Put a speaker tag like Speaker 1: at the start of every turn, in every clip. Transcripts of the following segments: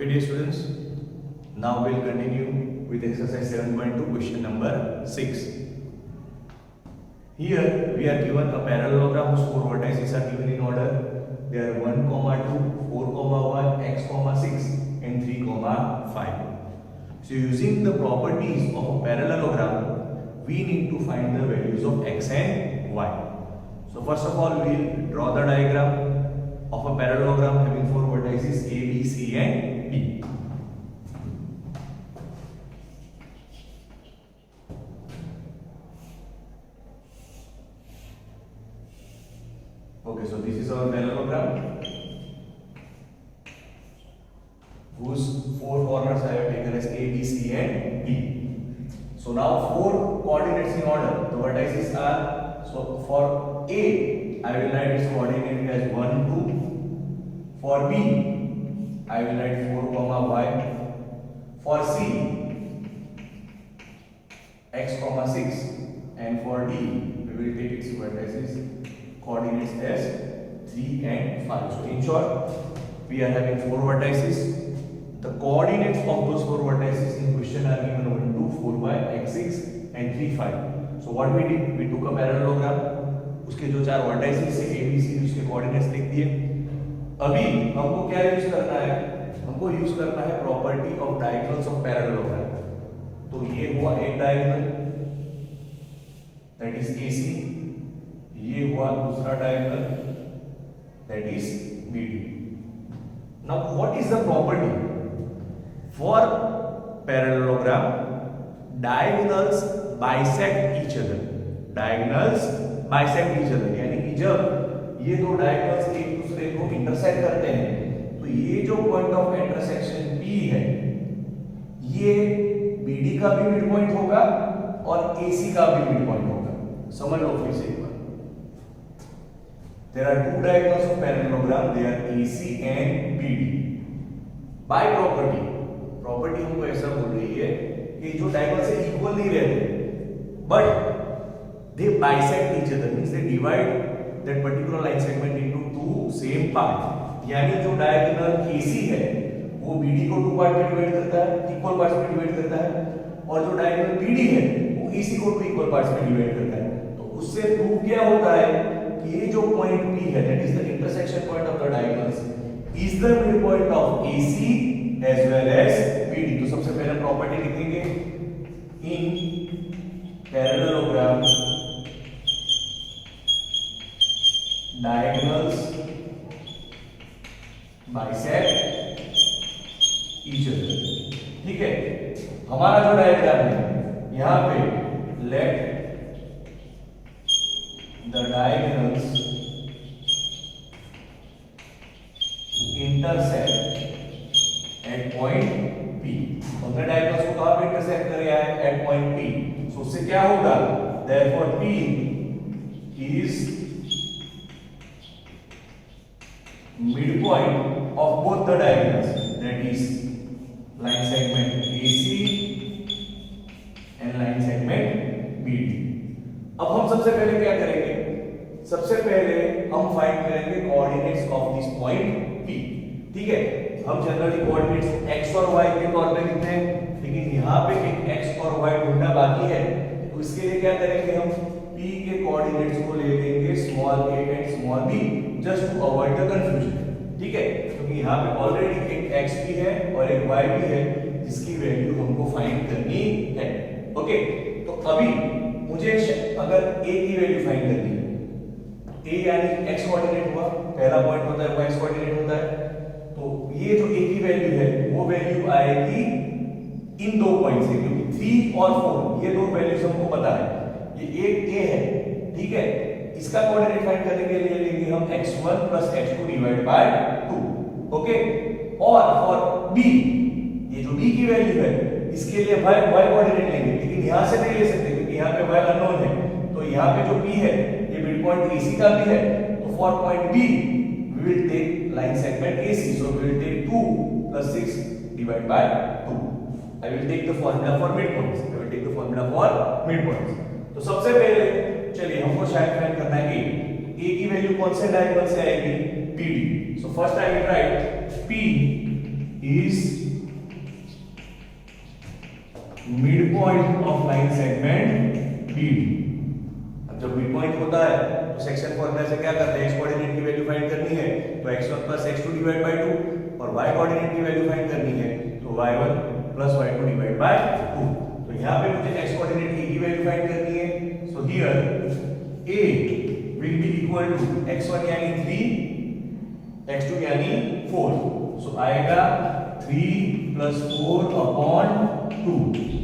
Speaker 1: Okay, dear students, now we'll continue with exercise 7.2, question number 6. Here we are given a parallelogram whose four vertices are given in order. They are 1, 2, 4, 1, x, 6 and 3, 5. So using the properties of a parallelogram, we need to find the values of x and y. So first of all, we'll draw the diagram of a parallelogram having four vertices A, B, C and D. Okay, so this is our parallelogram whose four corners I have taken as A, B, C and D. So now four coordinates in order. The vertices are, so for A, I will write its coordinate as 1, 2. For B, I will write 4, y. For C, x, 6. And for D, we will take its vertices coordinates as 3 and 5. So in short, we are having four vertices. The coordinates of those four vertices in question are given 1, 2, 4y, x6 and 3, 5. So what we did, we took a parallelogram. उसके जो चार vertices से A B C उसके coordinates लिख दिए. अभी हमको क्या यूज करना है? हमको यूज करना है property of diagonals of parallelogram. तो ये हुआ एक डायगोनल दैट इज एसी, ये हुआ दूसरा diagonal that is BD. Now what is the property for parallelogram? Diagonals bisect each other. Diagonals bisect each other, यानी कि जब ये दो डायगोनल्स एक दूसरे को इंटरसेक्ट करते हैं तो ये जो पॉइंट ऑफ इंटरसेक्शन P है ये BD का भी मिड पॉइंट होगा और AC का भी मिड पॉइंट होगा. समझ लो फिर से एक बार. There are two diagonals of parallelogram, they are AC and BD. By property, property हमको ऐसा बोल रही है कि जो डायगोनल से इक्वल नहीं रहते but they bisect each other, means they divide that particular line segment into two same parts. यानी जो डायगोनल AC है वो BD को टू पार्ट में डिवाइड करता है, इक्वल पार्ट्स में डिवाइड करता है, और जो डायगोनल BD है वो AC को टू इक्वल पार्ट्स में डिवाइड करता है. तो उससे प्रूव क्या होता है कि ये जो पॉइंट P है that is the intersection point of the diagonals is the mid point of AC as well as BD. तो सबसे पहले प्रॉपर्टी लिखेंगे in parallelogram diagonals bisect each other. ठीक है, हमारा जो डायग्राम है यहां पे let the diagonals intersect at point P. हमने डायगोनल्स को कहां पे इंटरसेक्ट किया है? at point P. सो उससे क्या होगा? therefore P is midpoint of both the diagonals, that is line segment AC and line segment BD. अब हम सबसे पहले क्या करेंगे? सबसे पहले हम फाइंड करेंगे coordinates of this point P. ठीक है, हम जनरली कोऑर्डिनेट्स x और y के तौर पे लिखते हैं, लेकिन यहाँ पे एक x और y ढूंढना बाकी है. तो इसके लिए क्या करेंगे? हम P के कोऑर्डिनेट्स को ले लेंगे small a and small b just to avoid the confusion. ठीक है, क्योंकि यहाँ पे ऑलरेडी एक x भी है और एक y भी है जिसकी वैल्यू हमको फाइंड करनी है. ओके, तो अभी मुझे अगर a की वैल्यू फाइंड करनी है, a यानी x कोऑर्डिनेट हुआ, पहला पॉइंट होता है, y कोऑर्डिनेट होता है. तो ये जो a की वैल्यू है वो वैल्यू आएगी इन दो पॉइंट से, क्योंकि 3 और 4 ये दो वैल्यूज हमको पता है. ये एक a है, ठीक है, इसका कोऑर्डिनेट फाइंड करने के लिए लेंगे हम x1 + x2 divide by 2. Okay, और फॉर b, ये जो b की वैल्यू है इसके लिए y कोऑर्डिनेट लेंगे, लेकिन यहां से नहीं ले सकते क्योंकि यहां पे y अननोन है. तो यहां पे जो p है ये मिड पॉइंट AC का भी है. तो for point b we will take line segment AC, so we will take 2 + 6 divide by 2. I will take the formula for mid points. I will take the formula for mid points. तो सबसे पहले चलिए हमको शायद find करना है कि a की वैल्यू कौन से डायगोनल से आएगी? BD. So first I will write P is midpoint of line segment BD। अब जब मिड पॉइंट होता है तो सेक्शन फॉर्मूला से क्या करते हैं, x कोऑर्डिनेट की वैल्यू फाइंड करनी है तो x1 + x2 डिवाइड बाय 2, और y कोऑर्डिनेट की वैल्यू फाइंड करनी है तो y1 + y2 डिवाइड बाय 2। तो यहां पे मुझे x कोऑर्डिनेट a की वैल्यू फाइंड करनी है, so here a will be equal to x1 यानी 3, x2 यानी 4, सो आएगा 3 + 4/2,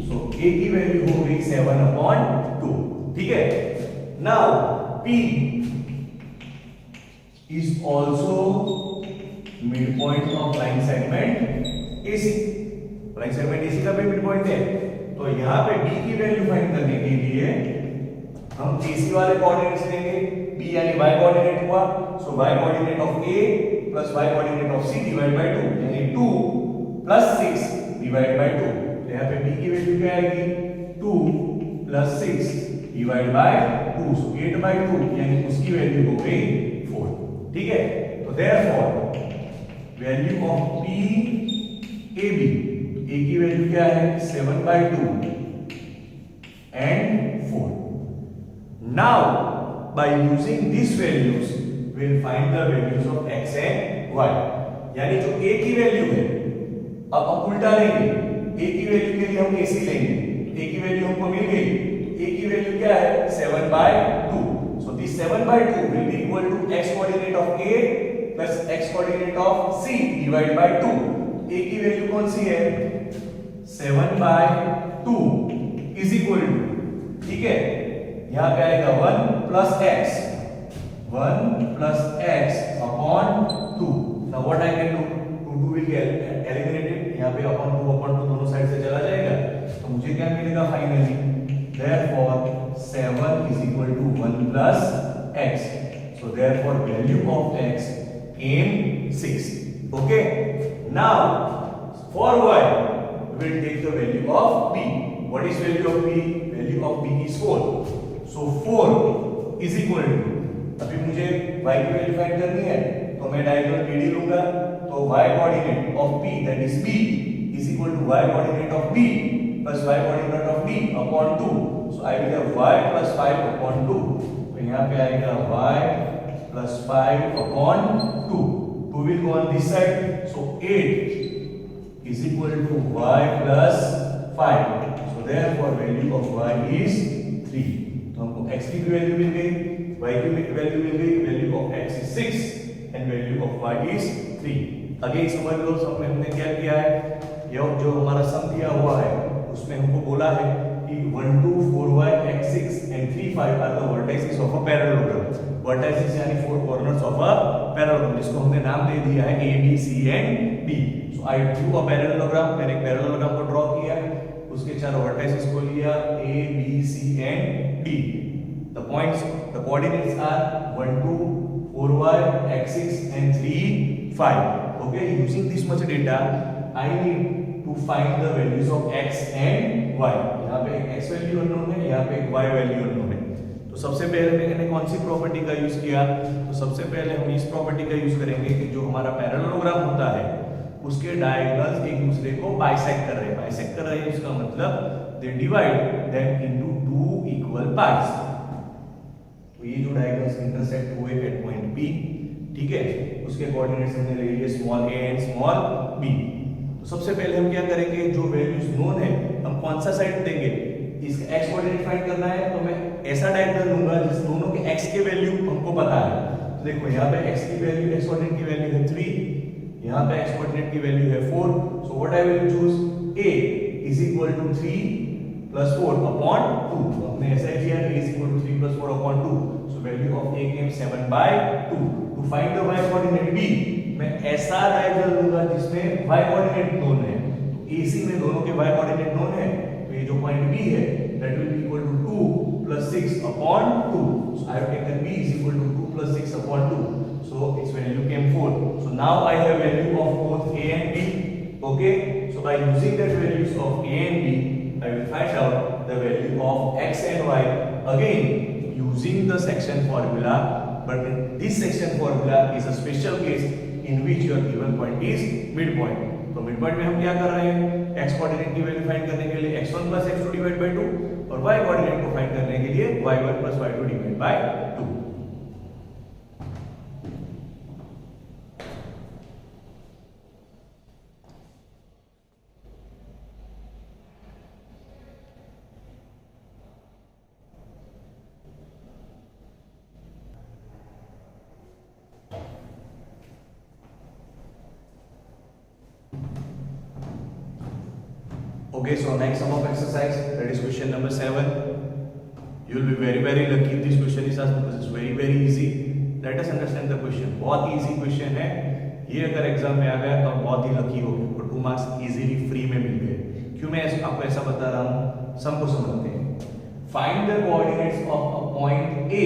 Speaker 1: सो a की वैल्यू हो गई 7/2। ठीक है, now p is also midpoint of line segment AC। Line segment AC का भी मिड है, तो यहाँ पे b की वैल्यू फाइंड करने के लिए हम AC वाले कोऑर्डिनेट्स लेंगे, b यानी y कोऑर्डिनेट हुआ, सो y coordinate of a plus y coordinate of c divide by 2, यानी 2 + 6 डिवाइड बाय 2। तो यहाँ पे b की वैल्यू क्या आएगी, 2 + 6 डिवाइड बाय 2, सो 8/2, यानी उसकी वैल्यू हो गई 4। ठीक है, तो therefore value of p ab, a की वैल्यू क्या है 7/2 and 4। now by using these values we'll find the values of x and y। यानी जो a की वैल्यू है, अब हम उल्टा लेंगे, a की वैल्यू के लिए हम ac लेंगे, a की वैल्यू हमको मिल गई, a की वैल्यू क्या है 7/2, so this 7/2 will be equal to x coordinate of a plus x coordinate of c divided by 2। a की वैल्यू कौन सी है 7/2 is equal to, ठीक है, यहां पे आएगा 1 + x, 1 + x upon 2। now what I can do, 2 will get eliminated, यहां पे upon 2 दोनों साइड से चला जाएगा, तो मुझे क्या मिलेगा finally, therefore 7 is equal to 1 + x, so therefore value of x came 6। okay, now for y we will take the value of b। what is value of b, value of b is 4, so 4 is equal to, अभी मुझे y की value find करनी है तो मैं diagonal bd लूंगा, तो y coordinate of p that is b is equal to y coordinate of b plus y coordinate of d upon 2, so I will have y plus 5 upon 2, तो यहाँ पे आएगा y plus 5 upon 2, 2 will go on this side, so 8 is equal to y plus 5, so therefore value of y is 3। तो हमको x की value मिल गई, y की value मिल गई, value of x is 6 and value of y is 3। Again समझ लो, सम में हमने क्या किया है, ये जो हमारा सम दिया हुआ है उसमें हमको बोला है कि 1 2 4y x 6 and 3 5 are the vertices of a parallelogram। vertices यानी four corners of a parallelogram, जिसको हमने नाम दे दिया है a b c and d। So I drew a parallelogram, मैंने एक पैरेललोग्राम को ड्रॉ किया, उसके चारों वर्टिसेस को लिया a b c and d। The points, the coordinates are 1 2 4y x 6 and 3 5। Okay, using this much data I need to find the values of x and y। यहाँ पे एक x value unknown है, यहाँ पे एक y value unknown है। तो सबसे पहले मैंने कौन सी प्रॉपर्टी का यूज किया, तो सबसे पहले हम इस प्रॉपर्टी का यूज करेंगे कि जो हमारा पैरेललोग्राम होता है उसके डायगोनल्स एक दूसरे को बाइसेक्ट कर रहे हैं। बाइसेक्ट कर रहे हैं इसका मतलब they divide them into two equal parts. तो ये जो डायगोनल्स इंटरसेक्ट हुए एट पॉइंट P, ठीक है, उसके कोऑर्डिनेट्स हमने ले लिए small a and small b। तो सबसे पहले हम क्या करेंगे, जो वैल्यूज नोन है हम कौन सा साइड देंगे, इसका x कोऑर्डिनेट फाइंड करना है, तो मैं ऐसा डायगोनल लूंगा जिस दोनों के x के वैल्यू हमको पता है। तो देखो यहाँ पे x की वैल्यू, x कोऑर्डिनेट की वैल्यू है 3, यहाँ पे x कोऑर्डिनेट की वैल्यू है 4, so what I will choose a is equal to 3 plus 4 upon 2। तो हमने ऐसा ही किया, a is equal to 3 plus 4 upon 2, so value of a came 7/2। To find the y coordinate b मैं ऐसा diagonal लूंगा जिसमें y कोऑर्डिनेट नोन है। तो AC में दोनों के y कोऑर्डिनेट नोन है, तो ये जो पॉइंट b है that will be equal to 2 plus 6 upon 2, so I have taken b is equal to 2 plus 6 upon 2, so its value came 4। so now I have value of both a and b, okay, so by using that values of a and b I will find out the value of x and y, again using the section formula, but this section formula is a special case in which your given point is midpoint। तो mid point में हम क्या कर रहे हैं, x coordinate की value find करने के लिए x1 + x2 डिवाइड बाय 2 और y कोऑर्डिनेट को फाइंड करने के लिए y1 + y2 divide by 2। Okay, so next sum of exercise, that is question number 7. You will be very lucky if this question is asked because it's very easy. Let us understand the question. बहुत easy question है ये, अगर exam में आ गया तो बहुत ही lucky हो गए और 2 मार्क्स इजीली फ्री में मिल गए। क्यों मैं आपको ऐसा बता रहा हूँ, सम को समझते हैं। Find the coordinates of a point A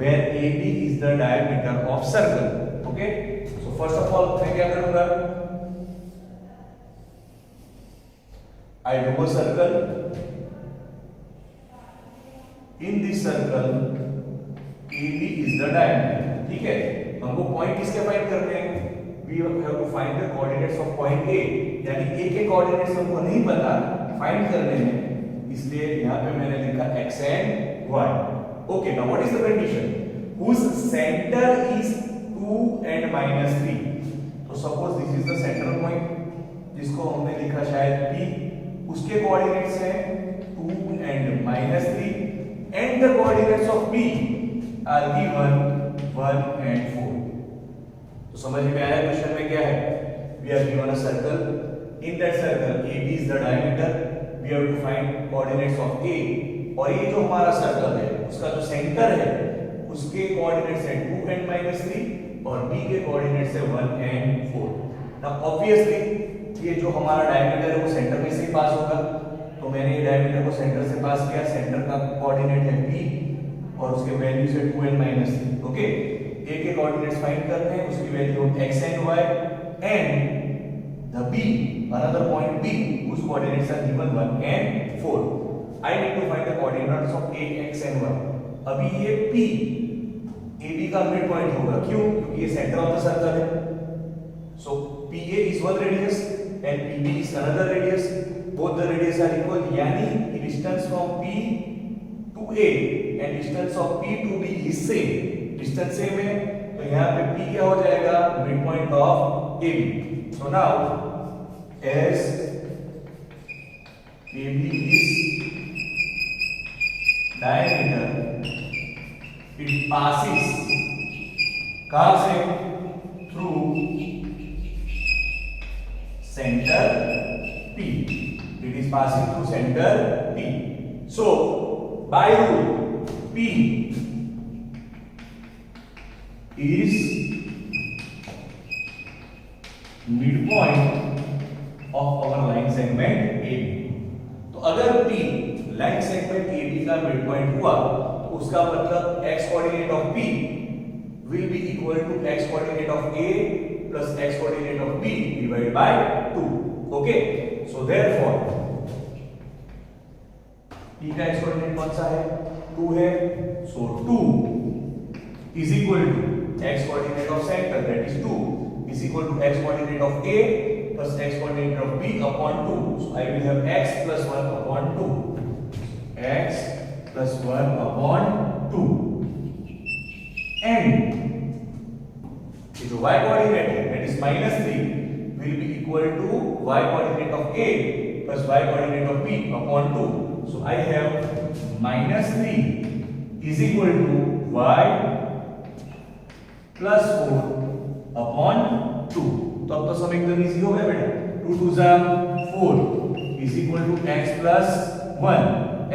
Speaker 1: where AB is the diameter of circle. Okay, so first of all मैं क्या करूँगा, I draw a circle. In this circle, AB is the diameter. ठीक है, हमको पॉइंट किसके find करने हैं? We have to find the coordinates of point A. यानी A के कोऑर्डिनेट्स हमको नहीं पता, फाइंड करने हैं, इसलिए यहाँ पे मैंने लिखा x and y. Okay, now what is the condition? Whose center is 2 and -3. तो suppose this is the central point, जिसको हमने लिखा शायद P. उसके कोऑर्डिनेट्स हैं 2 and -3 and the coordinates of P are given 1 and 4. तो समझ में आया क्वेश्चन में क्या है? We are given a circle. In that circle AB is the diameter. We have to find coordinates of A. और ये जो हमारा सर्कल है उसका जो सेंटर है उसके कोऑर्डिनेट्स हैं 2 and -3 और B के कोऑर्डिनेट्स हैं 1 and 4. Now obviously ये जो हमारा डायमीटर है वो सेंटर में से ही पास होगा, तो मैंने ये डायमीटर को सेंटर से पास किया। सेंटर का कोऑर्डिनेट है P और उसके वैल्यूज है 2 and -3. ओके, A के कोऑर्डिनेट्स फाइंड करने हैं, उसकी value x and y and the B, another point B, whose coordinates are given 1 and 4. I need to find the coordinates of A, x and y. अभी ये P AB का mid point होगा, क्यों? क्योंकि ये सेंटर ऑफ द सर्कल है। So PA is one radius and PB is another radius. Both the radius are equal. यानी the distance from P to A and distance of P to B is same. Distance same है, तो यहाँ पे P क्या हो जाएगा? Midpoint of AB. So now as AB is diameter, it passes कहाँ से? Through center P. It is passing through center P. So by rule P is midpoint of our line segment AB. तो अगर P line segment AB का midpoint हुआ तो उसका मतलब x coordinate of P will be equal to x coordinate of A plus x coordinate of B divided by 2. Okay, so therefore P का x coordinate कौन सा है? 2 है, so 2 is equal to x coordinate of center, that is 2 is equal to x coordinate of A plus x coordinate of B upon 2. So I will have x plus 1 upon 2, x plus 1 upon 2, and जो y coordinate है that is -3 will be equal to y coordinate of A plus y coordinate of B upon 2. So I have -3 is equal to y plus 4 upon 2. तो अब तो सब एकदम easy हो गया बेटा। 2 2 जा 4 is equal to x plus 1.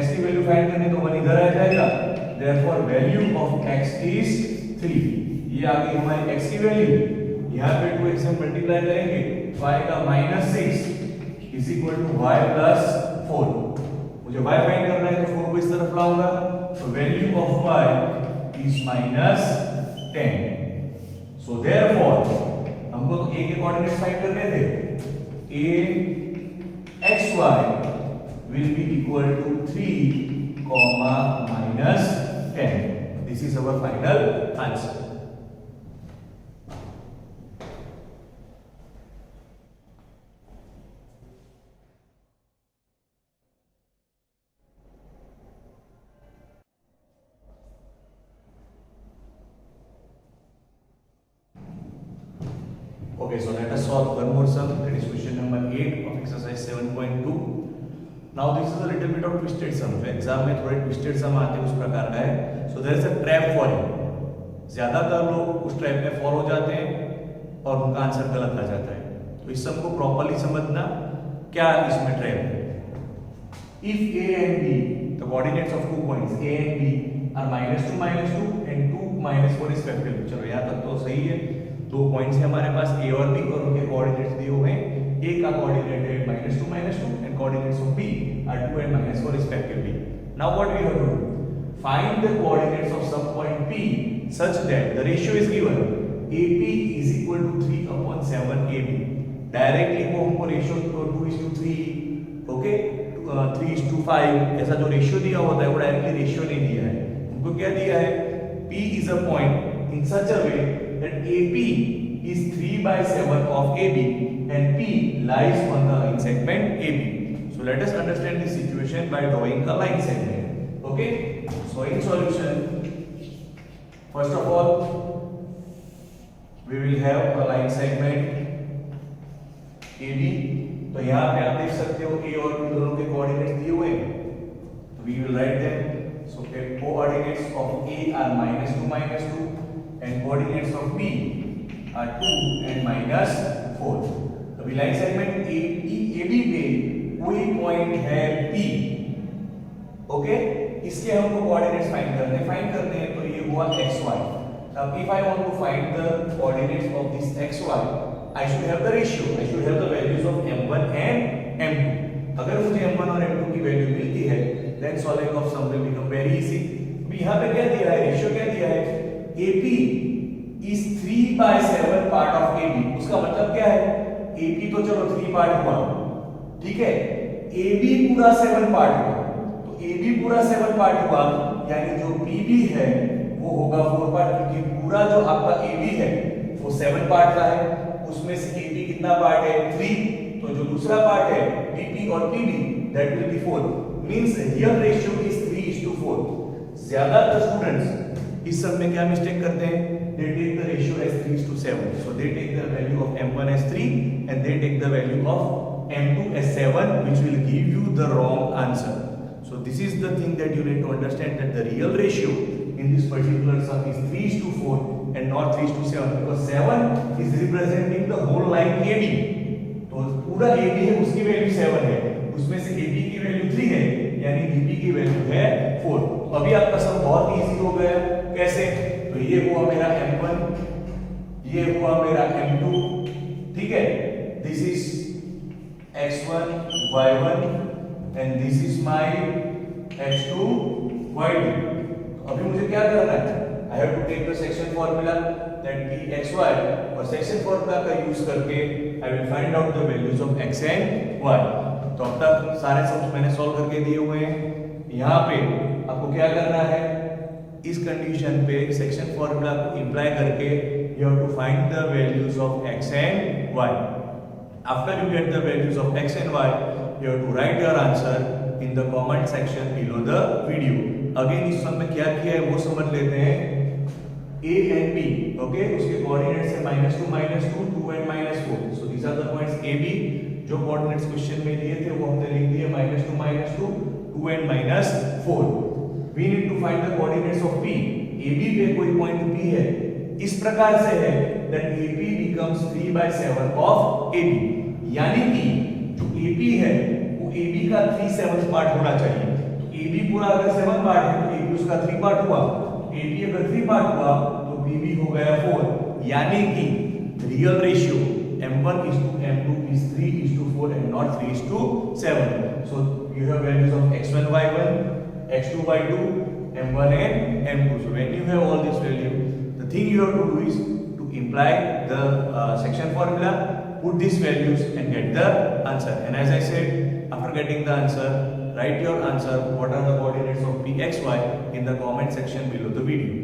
Speaker 1: x की वैल्यू फाइंड करनी तो 1 इधर आ जाएगा, therefore value of x is 3. ये आ गई हमारी x की वैल्यू। यहाँ पे 2x से मल्टीप्लाई करेंगे, y का -6 is equal to y plus 4। मुझे y फाइंड करना है तो 4 को इस तरफ लाऊंगा, तो value of y is -10. So therefore हमको तो a के कोऑर्डिनेट्स फाइंड करने थे। a xy will be equal to 3, -10. This is our final answer. Okay, so let us solve one more sum, that is question number 8 of exercise 7.2. Now this is a little bit of twisted sum. Exam में थोड़े twisted sum आते हैं उस प्रकार का है. So there is a trap for you. ज्यादातर लोग उस ट्रैप में फॉल हो जाते हैं और उनका आंसर गलत आ जाता है. तो इस सम को प्रॉपर्ली समझना, क्या इसमें ट्रैप है. If A and B, the coordinates of 2 points A and B are -2 and 2 -4 respectively. चलो यहाँ तक तो सही है. दो पॉइंट्स है हमारे पास A और B और उनके कोऑर्डिनेट्स दिए हुए हैं. A का कोऑर्डिनेट है -2 and coordinates of B are 2 and -4 respectively. Now what we have to do? Find the coordinates of some point P such that the ratio is given AP is equal to 3/7 AB. Directly वो हमको ratio 2:3, okay, 3:5 ऐसा जो ratio दिया होता है वो directly ratio नहीं दिया है. हमको क्या दिया है? P is a point in such a way that AP is 3/7 of AB and P lies on the line segment AB. So let us understand this situation by drawing a line segment. Okay, so in solution, first of all we will have a line segment AB. तो यहाँ पे आप देख सकते हो A और B दोनों के कोऑर्डिनेट्स दिए हुए हैं. तो we will write them. So the coordinates of A are -2 and coordinates of B are 2 and -4. अभी लाइन सेगमेंट AB पे कोई पॉइंट है P, ओके, इसके हमको कोऑर्डिनेट्स फाइंड करने हैं. तो ये हुआ xy. अब if I want to find the coordinates of this xy, I should have the ratio, I should have the values of m1 and m2. अगर मुझे m1 और m2 की वैल्यू मिलती है, then solving of sum will become very easy. अभी यहाँ पे क्या दिया है? रेशियो क्या दिया है? AP is 3/7 part of AB. उसका मतलब क्या है? AP तो चलो 3 पार्ट हुआ, ठीक है. AB पूरा 7 पार्ट हुआ. तो AB पूरा 7 पार्ट हुआ, यानी जो BB है वो होगा 4 पार्ट, क्योंकि पूरा जो आपका AB है वो 7 पार्ट का है. उसमें से AB कितना पार्ट है? 3. तो जो दूसरा पार्ट है BP और PB, that will be 4. Means here ratio is 3:4. ज्यादातर स्टूडेंट्स इस सब में क्या मिस्टेक करते हैं? They take the ratio as 3:7. So they take the value of m1 as 3 and they take the value of m2 as 7, which will give you the wrong answer. So this is the thing that you need to understand, that the real ratio in this particular sum is 3:4 and not 3:7, because 7 is representing the whole line AB. तो पूरा AB है, उसकी value 7 है, उसमें से AB की value 3 है, यानी BB की वैल्यू है 4. अभी आपका सम बहुत इजी हो गया. कैसे? तो ये हुआ मेरा m1, ये हुआ मेरा m2, ठीक है. This is x1 y1 and this is my x2 y2. अभी मुझे क्या करना है? I have to take the section formula, that Pxy, और सेक्शन फॉर्मूला का यूज करके I will find out the values of x and y. तो अब तक सारे सम्स मैंने सॉल्व करके दिए हुए हैं. यहाँ पे आपको क्या करना है? इस कंडीशन पे सेक्शन फॉर्मूला को इम्प्लाई करके you have to find the values of x and y. After you get the values of x and y, you have to write your answer in the comment section below the video. Again इस सम में क्या किया है वो समझ लेते हैं. A and B, okay, उसके कोऑर्डिनेट्स है -2 2 and -4. So these are the points A B. जो कोऑर्डिनेट्स क्वेश्चन में दिए थे वो हमने लिख दिए -2 2 and -4. We need to find the coordinates of P. AB पे कोई पॉइंट P है, इस प्रकार से है that AP becomes 3/7 of AB. यानी कि जो AP है वो AB का 3/7 पार्ट होना चाहिए. तो AB पूरा अगर 7 पार्ट है तो AB उसका 3 पार्ट हुआ. AB अगर 3 पार्ट हुआ तो BB हो गया 4. यानी कि real ratio m1 is to m2 is 3:4 and not 3:7. So you have values of x1 y1, x2 y2, m1 and m2. So when you have all these values, the thing you have to do is to imply the section formula, put these values and get the answer. And as I said, after getting the answer, write your answer, what are the coordinates of P, X, Y in the comment section below the video.